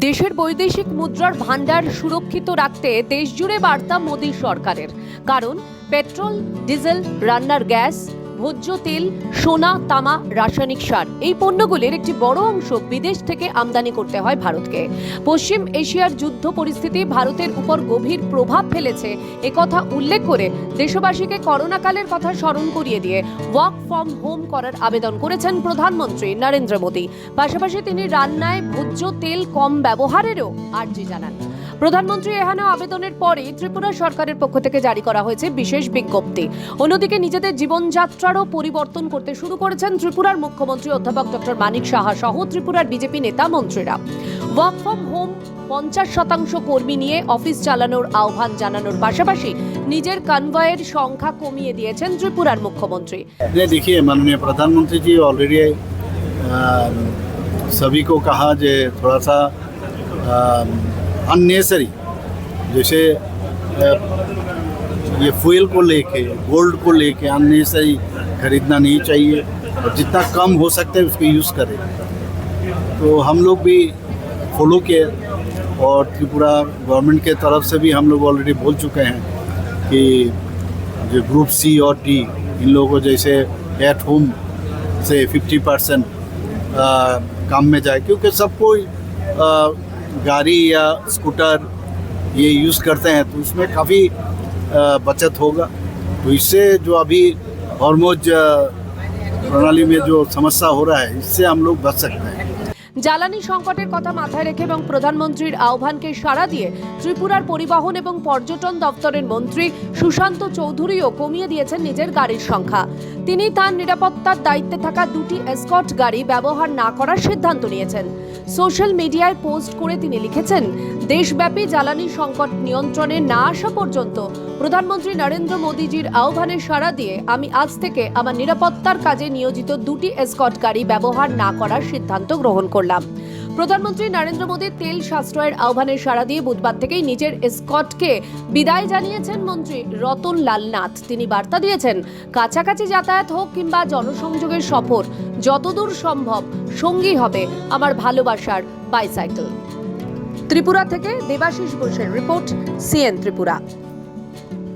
দেশের বৈদেশিক মুদ্রার ভান্ডার সুরক্ষিত রাখতে দেশজুড়ে বার্তা মোদী সরকারের। কারণ পেট্রোল, ডিজেল, রান্নার গ্যাস, ভোজ্য তেল, সোনা, তামা, রাসায়নিক সার এই পণ্যগুলির একটি বড় অংশ বিদেশ থেকে আমদানি করতে হয় ভারতকে। পশ্চিম এশিয়ার যুদ্ধ পরিস্থিতি ভারতের উপর গভীর প্রভাব ফেলেছে একথা উল্লেখ করে দেশবাসীকে করোনাকালের কথা স্মরণ করিয়ে দিয়ে ওয়ার্ক ফ্রম হোম করার আবেদন করেছেন প্রধানমন্ত্রী নরেন্দ্র মোদী। পাশাপাশি তিনি রান্নায় ভোজ্য তেল কম ব্যবহারেরও আর্জি জানান। প্রধানমন্ত্রী এহানো আবেদনের পরে ত্রিপুরা সরকারের পক্ষ থেকে জারি করা হয়েছে বিশেষ বিজ্ঞপ্তি। অন্যদিকে নিজেদের জীবনযাত্রারও পরিবর্তন করতে শুরু করেছেন ত্রিপুরার মুখ্যমন্ত্রী অধ্যাপক ডক্টর মানিক সাহা সহ ত্রিপুরার বিজেপি নেতা মন্ত্রীরা। ওয়ার্ক ফ্রম হোম 50% কর্মী নিয়ে অফিস চালানোর আহ্বান জানানোর পাশাপাশি নিজের কনভয়ের সংখ্যা কমিয়ে দিয়েছেন ত্রিপুরার মুখ্যমন্ত্রী। देखिए, माननीय प्रधानमंत्री जी ऑलरेडी सभी को कहा जे थोड़ा सा अननेसरी, जैसे ये फ्यूल को लेके, गोल्ड को लेके अननेसरी खरीदना नहीं चाहिए और जितना कम हो सकता है उसको यूज़ करें। तो हम लोग भी फॉलो किए और त्रिपुरा गवर्नमेंट के तरफ से भी हम लोग ऑलरेडी बोल चुके हैं कि जो ग्रुप सी और डी इन लोगों को जैसे एट होम से 50% काम में जाए, क्योंकि सब कोई गाड़ी या स्कूटर ये यूज़ करते हैं तो उसमें काफ़ी बचत होगा। तो इससे जो अभी हॉर्मोज प्रणाली में जो समस्या हो रहा है इससे हम लोग बच सकते हैं। জ্বালানি সংকটের কথা মাথায় রেখে এবং প্রধানমন্ত্রীর আহ্বানকে সাড়া দিয়ে ত্রিপুরার পরিবহন এবং পর্যটন দপ্তরের মন্ত্রী সুশান্ত চৌধুরীও কমিয়ে দিয়েছেন নিজের গাড়ির সংখ্যা। তিনি তার নিরাপত্তার দায়িত্বে থাকা 2টি এসকর্ট গাড়ি ব্যবহার না করার সিদ্ধান্ত নিয়েছেন। সোশ্যাল মিডিয়ায় পোস্ট করে তিনি লিখেছেন, দেশব্যাপী জ্বালানি সংকট নিয়ন্ত্রণে না আসা পর্যন্ত প্রধানমন্ত্রী নরেন্দ্র মোদীজির আহ্বানে সাড়া দিয়ে আমি আজ থেকে আমার নিরাপত্তার কাজে নিয়োজিত 2টি এসকর্ট গাড়ি ব্যবহার না করার সিদ্ধান্ত গ্রহণ করলাম। প্রধানমন্ত্রী নরেন্দ্র মোদীর তেল সাশ্রয়ের আহ্বানে সাড়া দিয়ে বুধবার থেকেই নিজের এসকর্টকে বিদায় জানিয়েছেন মন্ত্রী রতন লাল নাথ। তিনি বার্তা দিয়েছেন, কাছাকাছি যাতায়াত হোক কিংবা জনসংযোগের সফর, যতদূর সম্ভব সঙ্গী হবে আমার ভালোবাসার বাইসাইকেল। ত্রিপুরা থেকে দেবাশিস ঘোষের রিপোর্ট, সিএন ত্রিপুরা।